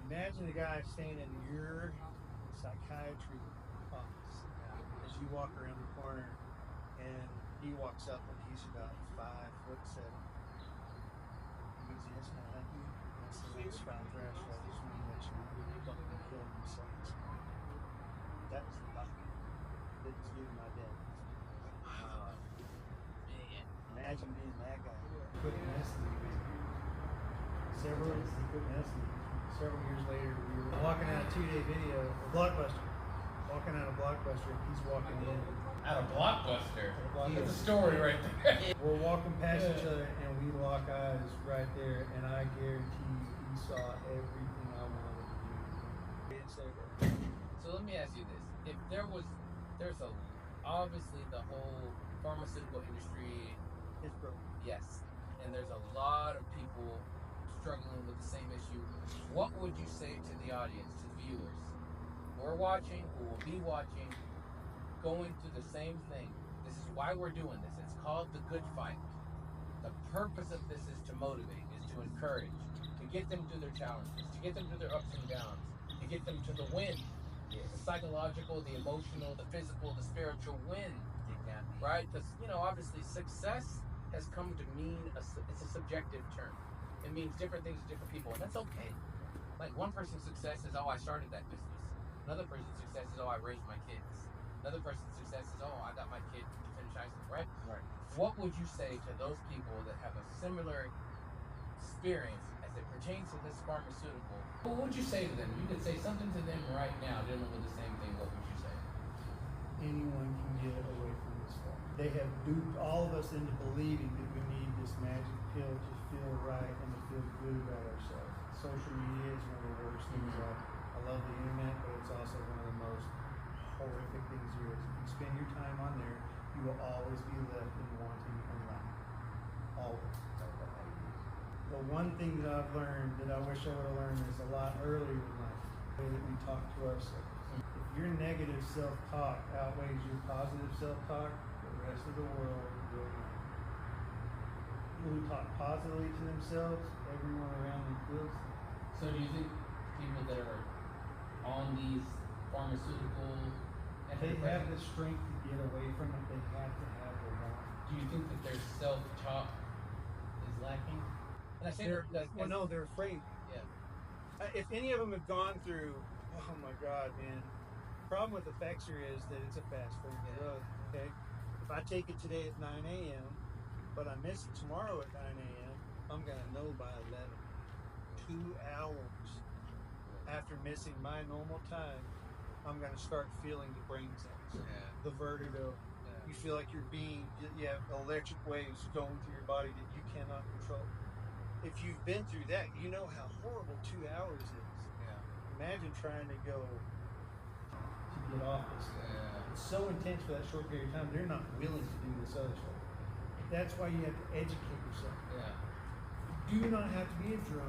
Imagine the guy standing in your psychiatry office as you walk around the corner, and he walks up and he's about 5'7". He goes, "Yes, can I help you?" I said, "It's Scott Thrasher. I just want to let you know you fucking killed me seconds ago." That was the doctor that was giving my dad. Wow. Man. Imagine being that guy. He put an S in me. Several years later, we were walking out a 2-day video, a Blockbuster. Walking out of Blockbuster, he's walking in. Out of Blockbuster. Blockbuster. That's a story right there. We're walking past each other and we lock eyes right there, and I guarantee you he saw everything I wanted to do. He didn't say that. So let me ask you this: if there's obviously the whole pharmaceutical industry, It's broken. yes, and there's a lot of people struggling with the same issue. What would you say to the audience, to the viewers who are watching, who will be watching, going through the same thing? This is why we're doing this. It's called the good fight. The purpose of this is to motivate, is to encourage, to get them through their challenges, to get them through their ups and downs, to get them to the win. The psychological, the emotional, the physical, the spiritual win. Right? Because, obviously success has come to mean, it's a subjective term. It means different things to different people, and that's okay. Like, one person's success is, oh, I started that business. Another person's success is, oh, I raised my kids. Another person's success is, oh, I got my kid to finish high school, right? Right. What would you say to those people that have a similar experience as it pertains to this pharmaceutical? What would you say to them? You could say something to them right now dealing with the same thing. What would you say? Anyone can get away from this stuff. They have duped all of us into believing that we need this magic pill to feel right and to feel good about ourselves. Social media is one of the worst things. I love the internet, but it's also one of the most horrific things there is. If you spend your time on there, you will always be left in wanting and lack. Always. The one thing that I've learned that I wish I would have learned is a lot earlier in life, the way that we talk to ourselves. If your negative self-talk outweighs your positive self-talk, the rest of the world will not. People who talk positively to themselves, everyone around them feels them. So do you think people that are on these pharmaceutical They have the strength to get away from it. They have to have the want. do you think that their self-talk is lacking? And I say Well, no, they're afraid. Yeah. If any of them have gone through, oh my God, man. The problem with the Thrasher is that it's a fast-burning drug. Okay, if I take it today at 9 a.m., but I miss it tomorrow at 9 a.m., I'm gonna know by 11. 2 hours after missing my normal time, I'm gonna start feeling the brain cells, the vertigo. You feel like you have electric waves going through your body that you cannot control. If you've been through that, you know how horrible 2 hours is. Imagine trying to go to get off this thing. It's so intense for that short period of time, they're not willing to do this other stuff. That's why you have to educate yourself. Yeah. You do not have to be a drone.